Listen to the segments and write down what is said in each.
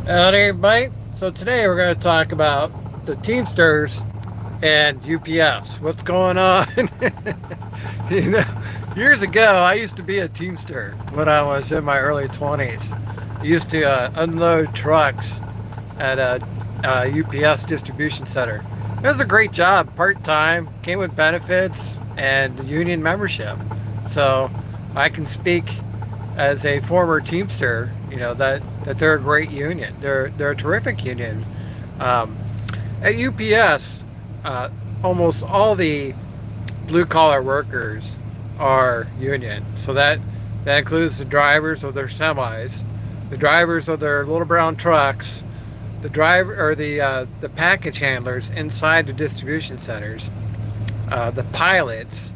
Howdy, everybody. So today we're going to talk about the Teamsters and UPS. What's going on? you know, Years ago, I used to be a Teamster when I was in my early 20s. I used to unload trucks at a UPS distribution center. It was a great job, part-time, came with benefits and union membership. So I can speak as a former Teamster, that they're a great union. They're a terrific union. Um, at UPS, almost all the blue collar workers are union. So that includes the drivers of their semis, the drivers of their little brown trucks, the driver or the package handlers inside the distribution centers, the pilots.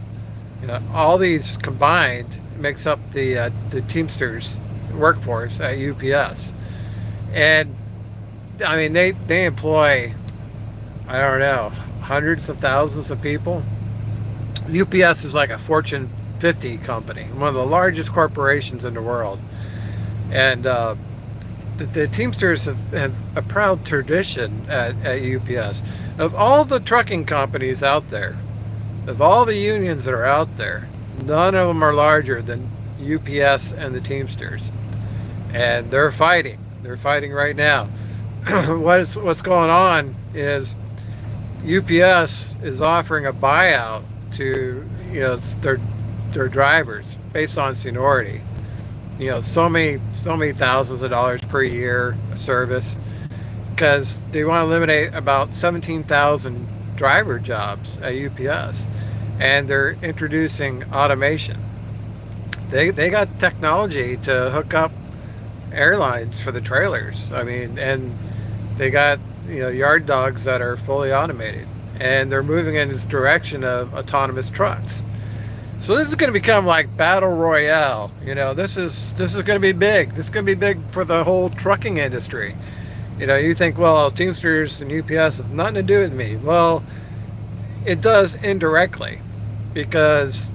All these combined makes up the Teamsters workforce at UPS, and I mean they employ, I don't know, hundreds of thousands of people. UPS is like a Fortune 50 company, one of the largest corporations in the world, and the Teamsters have a proud tradition at UPS. Of all the trucking companies out there, of all the unions that are out there, none of them are larger than UPS and the Teamsters. And they're fighting. They're fighting right now. What's going on is UPS is offering a buyout to their drivers based on seniority. So many thousands of dollars per year of service, because they want to eliminate about 17,000 driver jobs at UPS, and they're introducing automation. They got technology to hook up airlines for the trailers. I mean, and they got yard dogs that are fully automated, and they're moving in this direction of autonomous trucks. So this is going to become like battle royale. This is going to be big. This is going to be big for the whole trucking industry. You think, well, Teamsters and UPS have nothing to do with me. Well, it does indirectly, because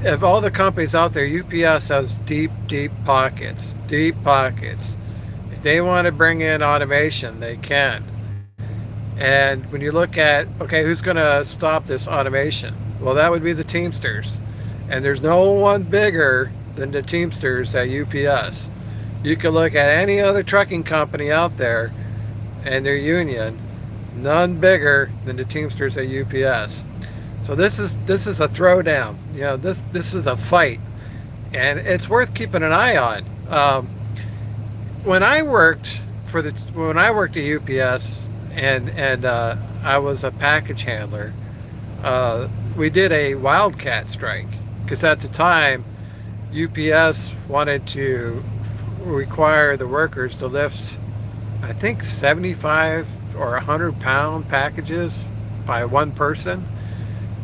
of all the companies out there, UPS has deep pockets. Deep pockets. If they want to bring in automation, they can. And when you look at, okay, who's going to stop this automation? Well, that would be the Teamsters. And there's no one bigger than the Teamsters at UPS. You could look at any other trucking company out there and their union, none bigger than the Teamsters at UPS. So this is a throwdown. This is a fight, and it's worth keeping an eye on. When I worked at UPS, and I was a package handler, we did a wildcat strike, because at the time UPS wanted to require the workers to lift, I think, 75 or 100-pound packages by one person,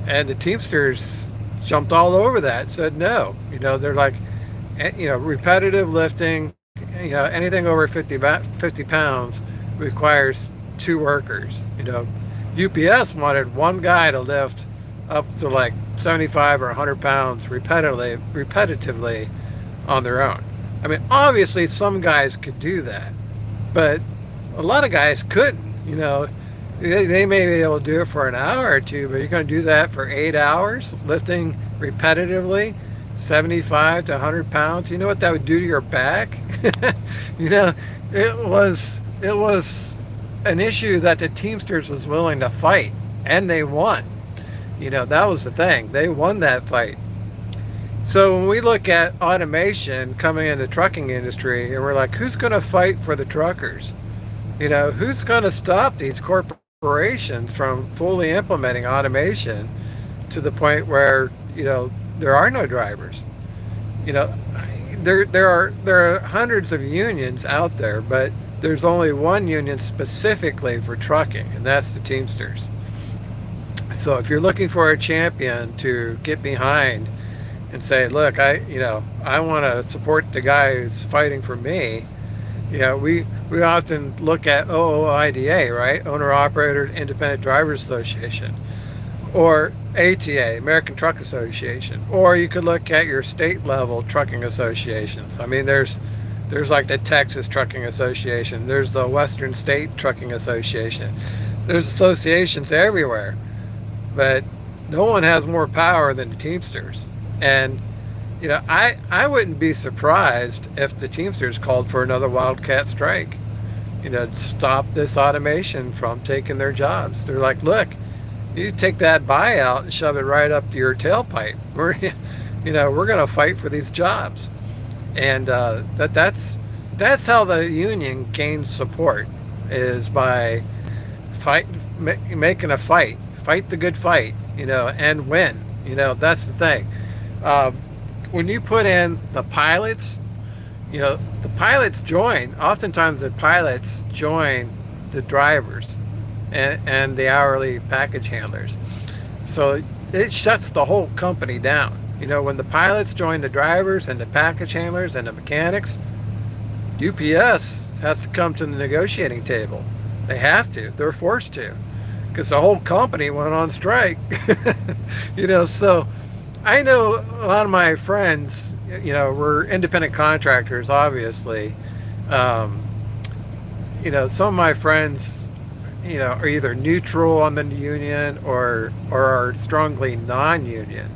and the Teamsters jumped all over that, said no. They're like, repetitive lifting, anything over 50 pounds requires two workers. UPS wanted one guy to lift up to like 75 or 100 pounds repetitively on their own. I mean, obviously some guys could do that, but a lot of guys couldn't. They may be able to do it for an hour or two, but you're going to do that for 8 hours, lifting repetitively 75 to 100 pounds. You know what that would do to your back? It was an issue that the Teamsters was willing to fight, and they won. That was the thing. They won that fight. So when we look at automation coming in the trucking industry, and we're like, who's going to fight for the truckers? Who's going to stop these corporations from fully implementing automation to the point where, there are no drivers? There are hundreds of unions out there, but there's only one union specifically for trucking, and that's the Teamsters. So if you're looking for a champion to get behind and say, look, I want to support the guy who's fighting for me, we often look at OOIDA, right? Owner Operator Independent Drivers Association, or ATA, American Truck Association, or you could look at your state level trucking associations. I mean, there's There's like the Texas Trucking Association. There's the Western State Trucking Association. There's associations everywhere, but no one has more power than the Teamsters. And I wouldn't be surprised if the Teamsters called for another wildcat strike. To stop this automation from taking their jobs. They're like, look, you take that buyout and shove it right up your tailpipe. We're going to fight for these jobs. And that's how the union gains support, is by making a fight the good fight, and win. That's the thing. When you put in the pilots, the pilots join. Oftentimes the pilots join the drivers and the hourly package handlers. So it shuts the whole company down. When the pilots join the drivers and the package handlers and the mechanics, UPS has to come to the negotiating table. They have to. They're forced to, because the whole company went on strike. So I know a lot of my friends, we're independent contractors, obviously. Some of my friends, are either neutral on the union or are strongly non-union,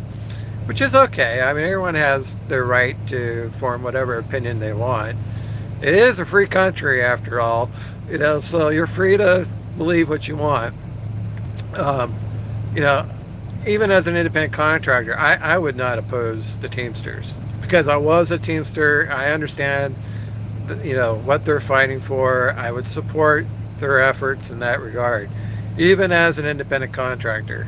which is okay. I mean, everyone has their right to form whatever opinion they want. It is a free country, after all, so you're free to believe what you want. Even as an independent contractor, I would not oppose the Teamsters, because I was a Teamster. I understand, what they're fighting for. I would support their efforts in that regard, even as an independent contractor.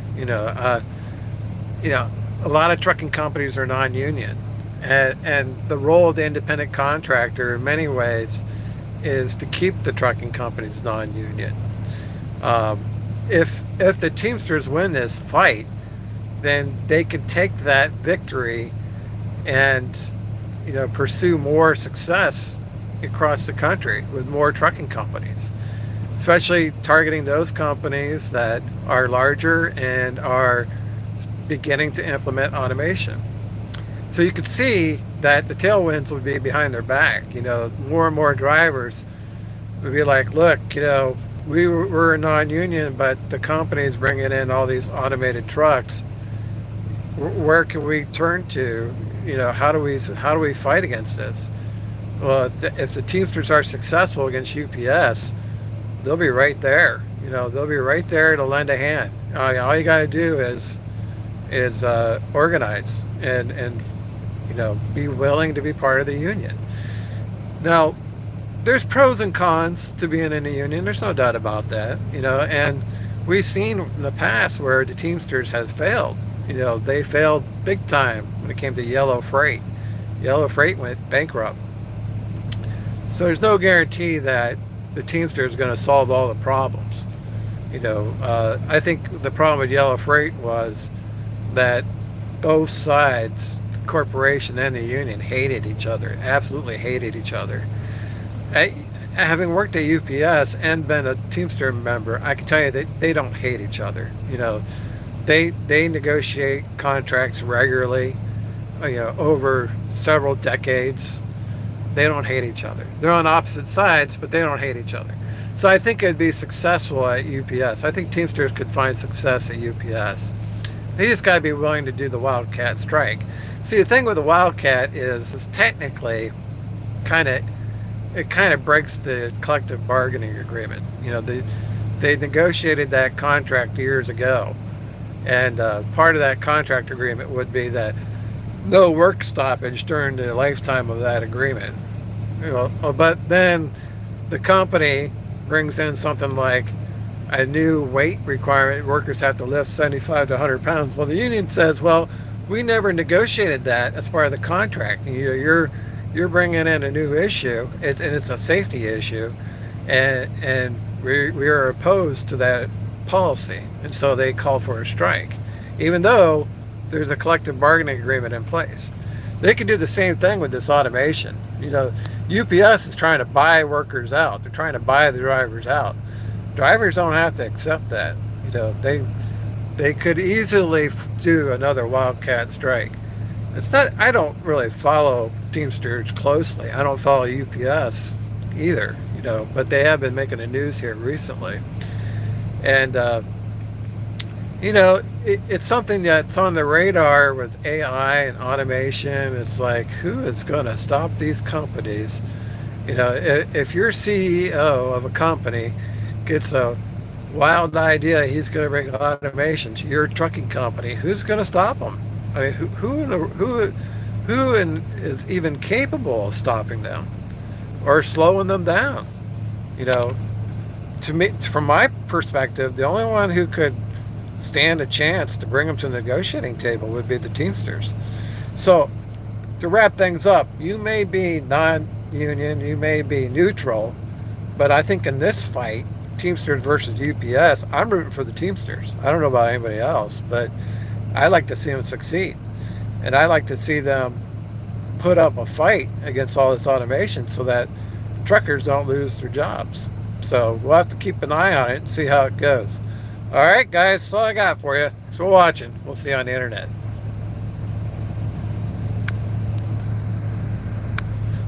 A lot of trucking companies are non-union, and the role of the independent contractor in many ways is to keep the trucking companies non-union. If the Teamsters win this fight, then they can take that victory and pursue more success across the country with more trucking companies, especially targeting those companies that are larger and are beginning to implement automation. So you could see that the tailwinds would be behind their back. More and more drivers would be like, look, we're non-union, but the company's bringing in all these automated trucks. Where can we turn to? How do we fight against this? Well, if the Teamsters are successful against UPS, they'll be right there. They'll be right there to lend a hand. All you got to do is organize and be willing to be part of the union. Now, there's pros and cons to being in a union. There's no doubt about that. And we've seen in the past where the Teamsters has failed. They failed big time when it came to Yellow Freight. Yellow Freight went bankrupt. So there's no guarantee that the Teamsters is going to solve all the problems. I think the problem with Yellow Freight was that both sides, the corporation and the union, hated each other, absolutely hated each other. Having worked at UPS and been a Teamster member, I can tell you that they don't hate each other. They negotiate contracts regularly, over several decades. They don't hate each other. They're on opposite sides, but they don't hate each other. So I think it'd be successful at UPS. I think Teamsters could find success at UPS. They just got to be willing to do the wildcat strike. See, the thing with the wildcat is technically it kind of breaks the collective bargaining agreement. They negotiated that contract years ago, and part of that contract agreement would be that no work stoppage during the lifetime of that agreement. But then the company brings in something like a new weight requirement. Workers have to lift 75 to 100 pounds. Well, the union says, well, we never negotiated that as part of the contract. You're bringing in a new issue, and it's a safety issue, and we are opposed to that policy. And so they call for a strike, even though there's a collective bargaining agreement in place. They can do the same thing with this automation. UPS is trying to buy workers out. They're trying to buy the drivers out. Drivers don't have to accept that. They could easily do another wildcat strike. It's not, I don't really follow Teamsters closely. I don't follow UPS either, you know, but they have been making the news here recently. And, you know, it's something that's on the radar with AI and automation. It's like, who is going to stop these companies? You know, if your CEO of a company gets a wild idea, he's going to bring automation to your trucking company, who's going to stop him? I mean, who is even capable of stopping them or slowing them down? You know, to me, from my perspective, the only one who could stand a chance to bring them to the negotiating table would be the Teamsters. So, to wrap things up, you may be non-union, you may be neutral, but I think in this fight, Teamsters versus UPS, I'm rooting for the Teamsters. I don't know about anybody else, but I like to see them succeed. And I like to see them put up a fight against all this automation so that truckers don't lose their jobs. So we'll have to keep an eye on it and see how it goes. All right, guys, that's all I got for you. Thanks for watching. We'll see you on the internet.